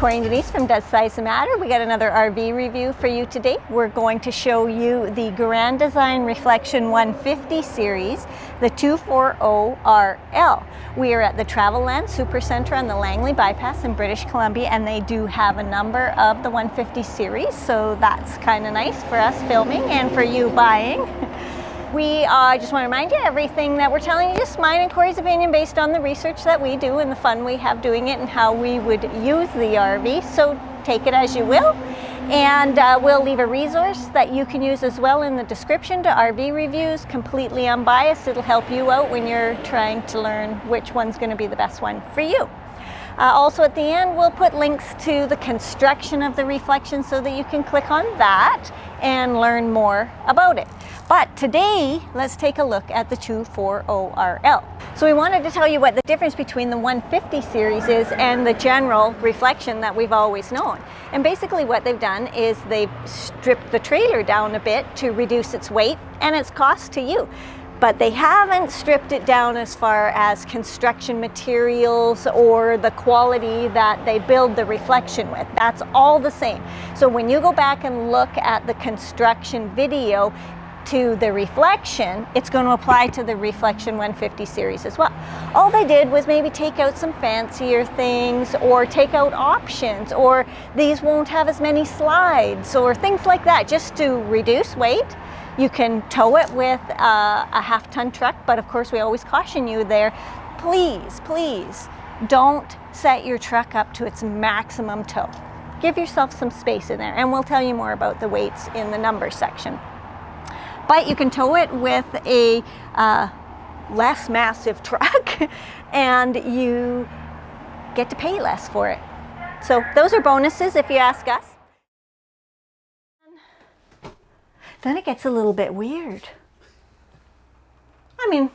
Corey and Denise from Does Size Matter? We got another RV review for you today. We're going to show you the Grand Design Reflection 150 series, the 240RL. We are at the Travelland Supercentre on the Langley Bypass in British Columbia, and they do have a number of the 150 series, so that's kind of nice for us filming and for you buying. We just want to remind you, everything that we're telling you is mine and Corey's opinion based on the research that we do and the fun we have doing it and how we would use the RV. So take it as you will. And we'll leave a resource that you can use as well in the description to RV reviews, completely unbiased. It'll help you out when you're trying to learn which one's going to be the best one for you. Also at the end, we'll put links to the construction of the Reflection so that you can click on that and learn more about it. But today, let's take a look at the 240RL. So we wanted to tell you what the difference between the 150 series is and the general Reflection that we've always known. And basically what they've done is they've stripped the trailer down a bit to reduce its weight and its cost to you. But they haven't stripped it down as far as construction materials or the quality that they build the Reflection with. That's all the same. So when you go back and look at the construction video to the Reflection, it's going to apply to the Reflection 150 series as well. All they did was maybe take out some fancier things or take out options, or these won't have as many slides or things like that, just to reduce weight. You can tow it with a half-ton truck, but of course we always caution you there, please don't set your truck up to its maximum tow. Give yourself some space in there, and we'll tell you more about the weights in the numbers section. But you can tow it with a less massive truck and you get to pay less for it. So those are bonuses if you ask us. Then it gets a little bit weird. I mean,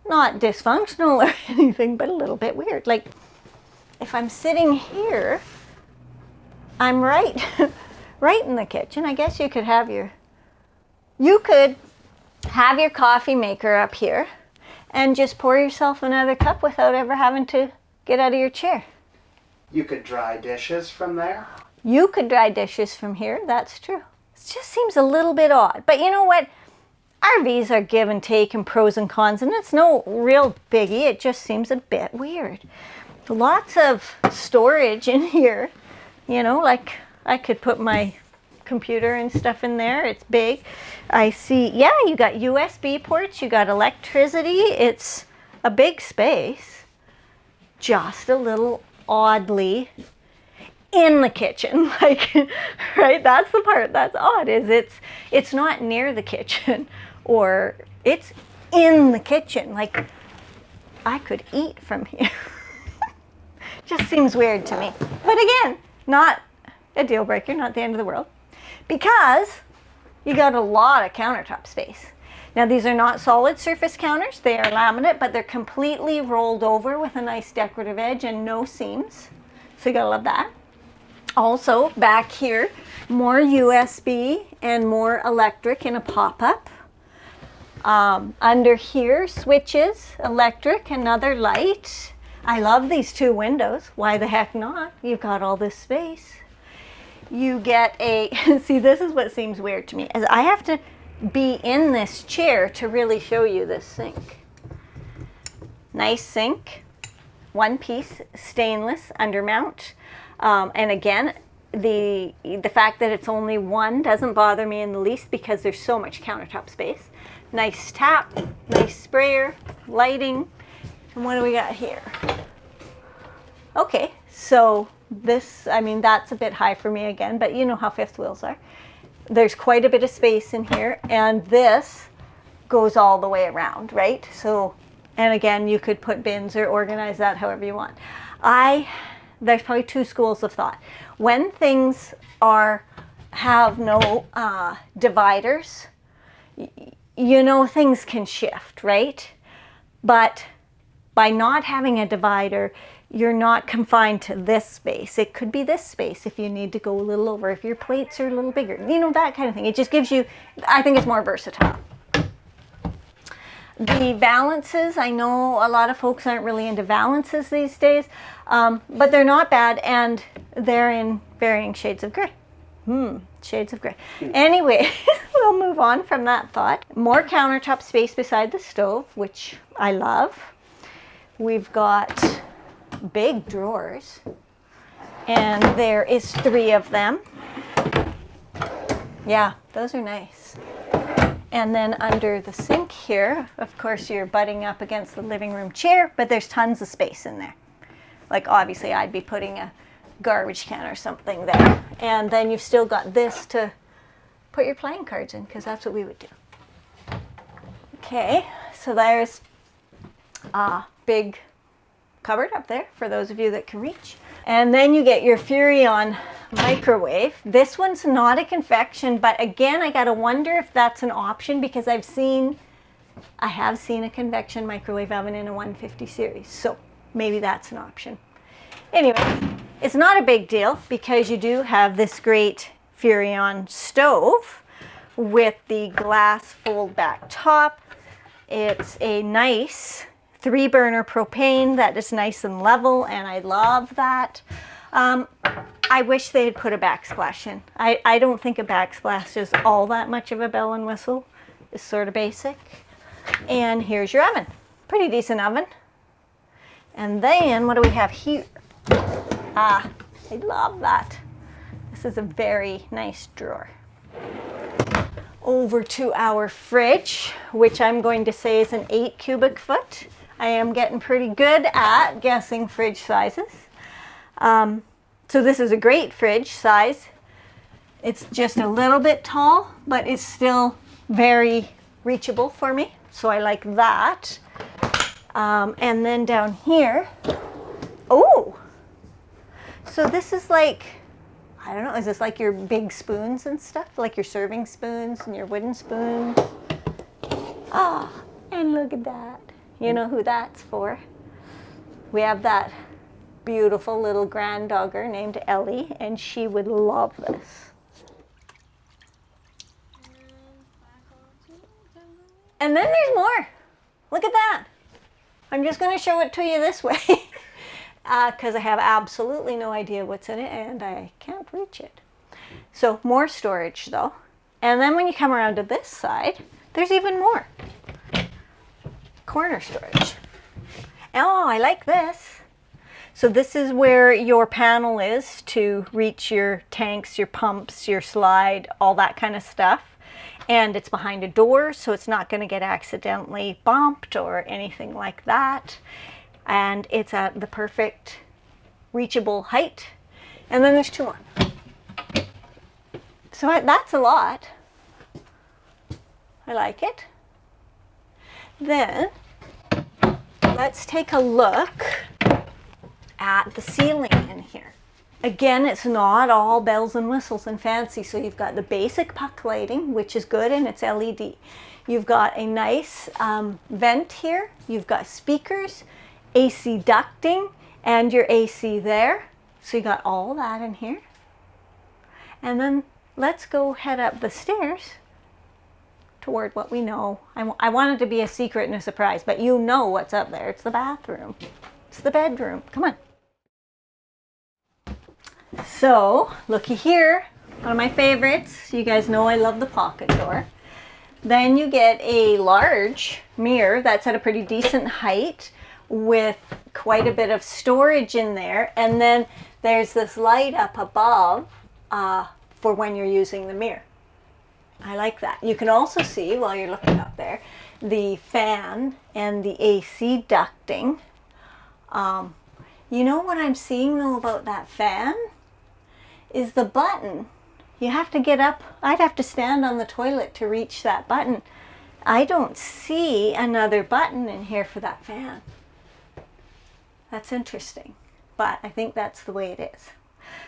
not dysfunctional or anything, but a little bit weird. Like, if I'm sitting here, I'm right in the kitchen. I guess you could have your coffee maker up here and just pour yourself another cup without ever having to get out of your chair. You could dry dishes from there? You could dry dishes from here, that's true. It just seems a little bit odd. But you know what? RVs are give and take and pros and cons, and it's no real biggie. It just seems a bit weird. Lots of storage in here. You know, like I could put my computer and stuff in there. It's big. I see, yeah, you got USB ports, you got electricity. It's a big space. Just a little oddly in the kitchen, like, right? That's the part that's odd, is it's not near the kitchen, or it's in the kitchen. Like, I could eat from here. Just seems weird to me. But again, not a deal breaker, not the end of the world, because you got a lot of countertop space. Now, these are not solid surface counters. They are laminate, but they're completely rolled over with a nice decorative edge and no seams. So you gotta love that. Also, back here, more USB and more electric in a pop-up. Under here, switches, electric, another light. I love these two windows. Why the heck not? You've got all this space. You get a, see, this is what seems weird to me, is I have to be in this chair to really show you this sink. Nice sink, one piece, stainless undermount. And again, the fact that it's only one doesn't bother me in the least because there's so much countertop space. Nice tap, nice sprayer, lighting. And what do we got here? Okay, so this, I mean, that's a bit high for me again, but you know how fifth wheels are. There's quite a bit of space in here, and this goes all the way around, right? So, and again, you could put bins or organize that however you want. There's probably two schools of thought. When things have no dividers, you know, things can shift, right? But by not having a divider, you're not confined to this space. It could be this space if you need to go a little over, if your plates are a little bigger, you know, that kind of thing. It just gives you, I think it's more versatile. The valances, I know a lot of folks aren't really into valances these days, but they're not bad, and they're in varying shades of gray. Shades of gray. Anyway, we'll move on from that thought. More countertop space beside the stove, which I love. We've got big drawers, and there is 3 of them. Yeah, those are nice. And then under the sink here, of course, you're butting up against the living room chair, but there's tons of space in there. Like, obviously, I'd be putting a garbage can or something there. And then you've still got this to put your playing cards in, because that's what we would do. Okay, so there's a big cupboard up there for those of you that can reach. And then you get your Furrion microwave. This one's not a convection, but again, I gotta wonder if that's an option, because I have seen a convection microwave oven in a 150 series, so maybe that's an option. Anyway, it's not a big deal, because you do have this great Furrion stove with the glass fold back top. It's a nice 3-burner propane that is nice and level, and I love that. I wish they had put a backsplash in. I don't think a backsplash is all that much of a bell and whistle. It's sort of basic. And here's your oven. Pretty decent oven. And then what do we have here? I love that. This is a very nice drawer. Over to our fridge, which I'm going to say is an 8 cubic foot. I am getting pretty good at guessing fridge sizes. So this is a great fridge size. It's just a little bit tall, but it's still very reachable for me. So I like that. And then down here, oh, so this is like, I don't know, is this like your big spoons and stuff? Like your serving spoons and your wooden spoons? Oh, and look at that. You know who that's for? We have that beautiful little grand dogger named Ellie, and she would love this. And then there's more. Look at that. I'm just going to show it to you this way because I have absolutely no idea what's in it and I can't reach it. So more storage though. And then when you come around to this side, there's even more. Corner storage. Oh, I like this. So this is where your panel is to reach your tanks, your pumps, your slide, all that kind of stuff. And it's behind a door, so it's not going to get accidentally bumped or anything like that. And it's at the perfect reachable height. And then there's 2 more. So that's a lot. I like it. Then let's take a look at the ceiling in here. Again, it's not all bells and whistles and fancy. So you've got the basic puck lighting, which is good, and it's LED. You've got a nice vent here. You've got speakers, AC ducting, and your AC there. So you got all that in here. And then let's go head up the stairs toward what we know. I want it to be a secret and a surprise, but you know what's up there. It's the bathroom. It's the bedroom. Come on. So, looky here, one of my favorites. You guys know I love the pocket door. Then you get a large mirror that's at a pretty decent height with quite a bit of storage in there. And then there's this light up above for when you're using the mirror. I like that. You can also see, while you're looking up there, the fan and the AC ducting. You know what I'm seeing though about that fan? Is the button. You have to get up. I'd have to stand on the toilet to reach that button. I don't see another button in here for that fan. That's interesting, but I think that's the way it is.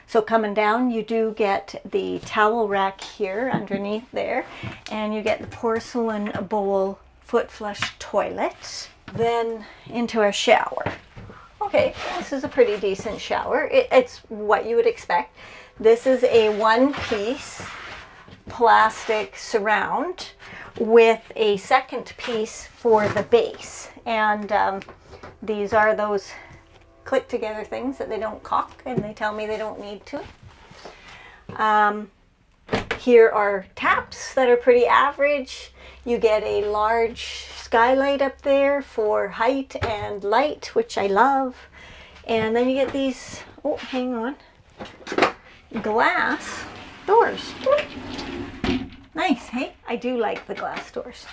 So coming down, you do get the towel rack here underneath there, and you get the porcelain bowl foot flush toilet. Then into our shower. Okay, this is a pretty decent shower. It's what you would expect. This is a one-piece plastic surround with a second piece for the base. And these are those click together things that they don't caulk, and they tell me they don't need to. Here are taps that are pretty average. You get a large skylight up there for height and light, which I love. And then you get these, oh, hang on, glass doors. Nice, hey? I do like the glass doors.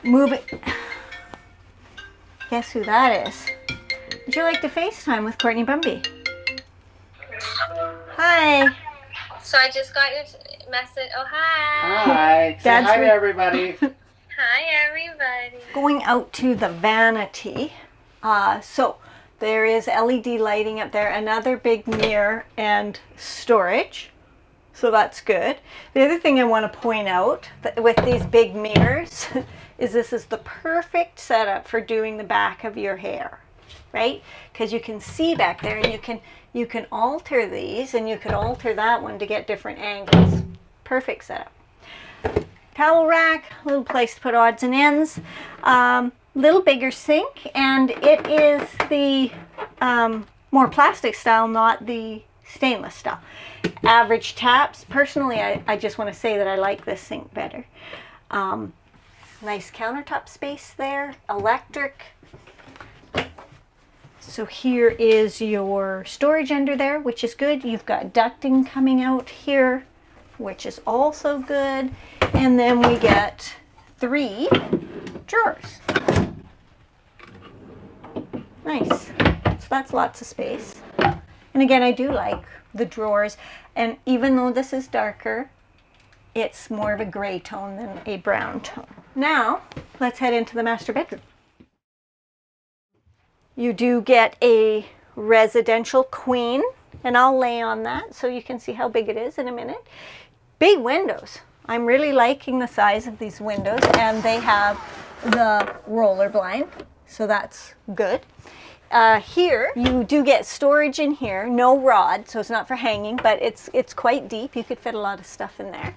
Move it. Guess who that is? Would you like to FaceTime with Courtney Bumby? Hi. So I just got your message. Oh, hi. Hi. Say Dad's hi to everybody. Hi, everybody. Going out to the vanity. So there is LED lighting up there, another big mirror and storage. So that's good. The other thing I want to point out with these big mirrors is this is the perfect setup for doing the back of your hair, right? Because you can see back there, and you can alter these, and you could alter that one to get different angles. Perfect setup. Towel rack, little place to put odds and ends. Little bigger sink, and it is the more plastic style, not the stainless style. Average taps. Personally, I just want to say that I like this sink better. Nice countertop space there. Electric. So here is your storage under there, which is good. You've got ducting coming out here, which is also good. And then we get 3 drawers. Nice. So that's lots of space. And again, I do like the drawers. And even though this is darker, it's more of a gray tone than a brown tone. Now, let's head into the master bedroom. You do get a residential queen, and I'll lay on that so you can see how big it is in a minute. Big windows. I'm really liking the size of these windows, and they have the roller blind, so that's good. Here you do get storage in here, no rod, so it's not for hanging, but it's quite deep. You could fit a lot of stuff in there.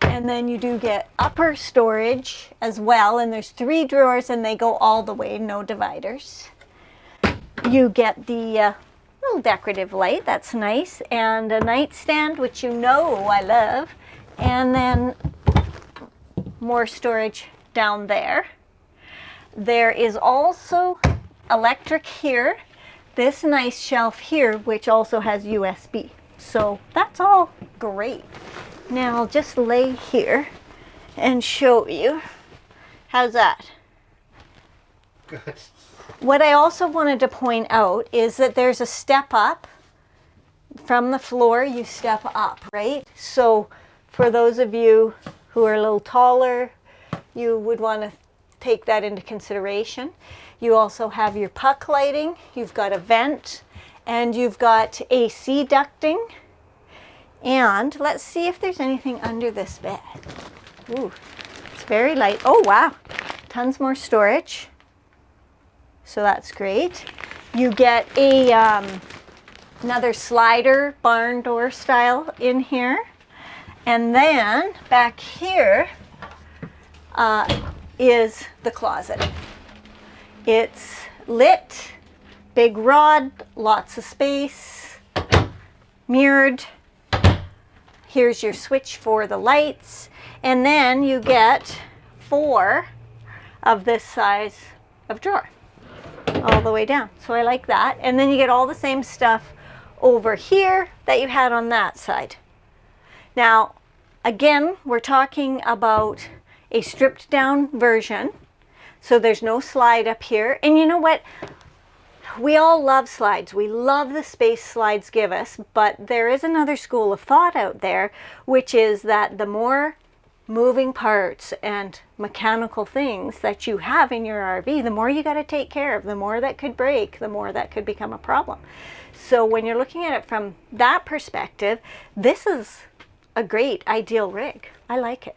And then you do get upper storage as well, and there's 3 drawers, and they go all the way, no dividers. You get the little decorative light, that's nice, and a nightstand, which you know I love, and then more storage down there. There is also electric here, this nice shelf here, which also has USB. So that's all great. Now I'll just lay here and show you. How's that? Good. What I also wanted to point out is that there's a step up. From the floor, you step up, right? So for those of you who are a little taller, you would want to take that into consideration. You also have your puck lighting, you've got a vent, and you've got AC ducting. And let's see if there's anything under this bed. Ooh, it's very light. Oh wow, tons more storage. So that's great. You get a another slider barn door style in here. And then back here is the closet. It's lit, big rod, lots of space, mirrored. Here's your switch for the lights. And then you get 4 of this size of drawer all the way down. So I like that. And then you get all the same stuff over here that you had on that side. Now, again, we're talking about a stripped down version. So there's no slide up here. And you know what? We all love slides. We love the space slides give us, but there is another school of thought out there, which is that the more moving parts and mechanical things that you have in your RV, the more you got to take care of, the more that could break, the more that could become a problem. So when you're looking at it from that perspective, this is a great ideal rig. I like it.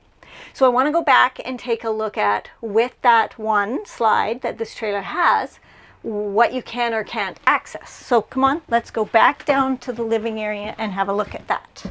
So I want to go back and take a look at, with that one slide that this trailer has, what you can or can't access. So come on, let's go back down to the living area and have a look at that.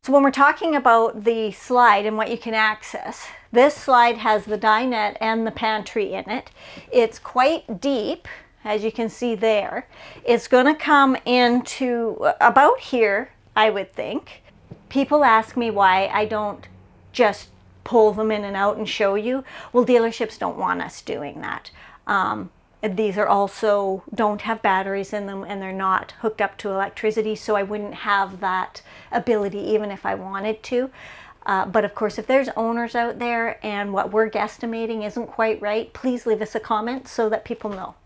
So when we're talking about the slide and what you can access, this slide has the dinette and the pantry in it. It's quite deep, as you can see there. It's going to come into about here, I would think. People ask me why I don't just pull them in and out and show you. Well, dealerships don't want us doing that. These are also don't have batteries in them, and they're not hooked up to electricity, so I wouldn't have that ability even if I wanted to. But of course, if there's owners out there and what we're guesstimating isn't quite right, please leave us a comment so that people know.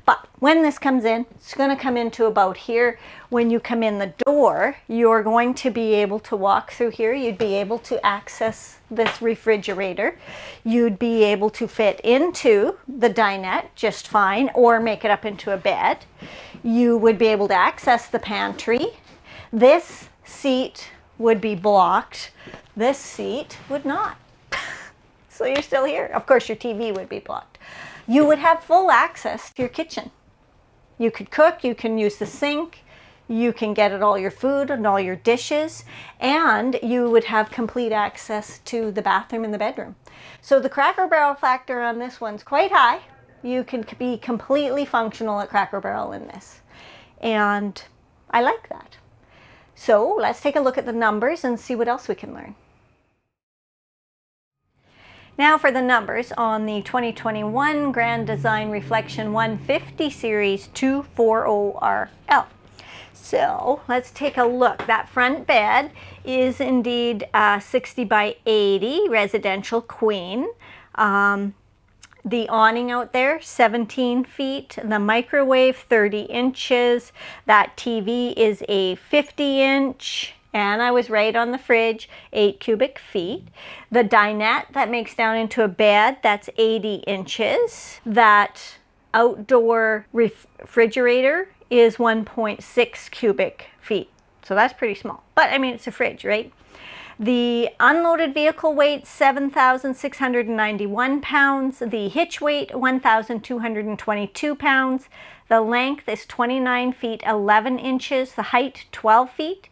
But when this comes in, it's going to come into about here. When you come in the door, you're going to be able to walk through here. You'd be able to access this refrigerator. You'd be able to fit into the dinette just fine, or make it up into a bed. You would be able to access the pantry. This seat would be blocked. This seat would not. So you're still here. Of course, your TV would be blocked. You would have full access to your kitchen. You could cook, you can use the sink, you can get at all your food and all your dishes, and you would have complete access to the bathroom and the bedroom. So the Cracker Barrel factor on this one's quite high. You can be completely functional at Cracker Barrel in this. And I like that. So let's take a look at the numbers and see what else we can learn. Now for the numbers on the 2021 Grand Design Reflection 150 Series 240RL. So let's take a look. That front bed is indeed 60 by 80 residential queen. The awning out there, 17 feet. The microwave, 30 inches. That TV is a 50-inch. And I was right on the fridge, 8 cubic feet. The dinette that makes down into a bed, that's 80 inches. That outdoor refrigerator is 1.6 cubic feet. So that's pretty small. But I mean, it's a fridge, right? The unloaded vehicle weight, 7,691 pounds. The hitch weight, 1,222 pounds. The length is 29 feet, 11 inches. The height, 12 feet.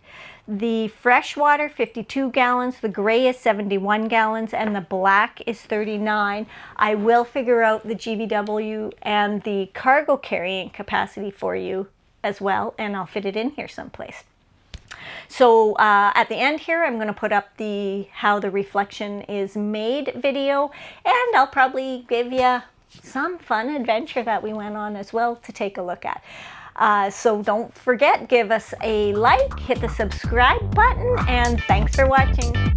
The freshwater, 52 gallons, the gray is 71 gallons, and the black is 39. I will figure out the GVW and the cargo carrying capacity for you as well, and I'll fit it in here someplace. So at the end here, I'm going to put up the how the reflection is made video, and I'll probably give you some fun adventure that we went on as well to take a look at. So don't forget, give us a like, hit the subscribe button, and thanks for watching.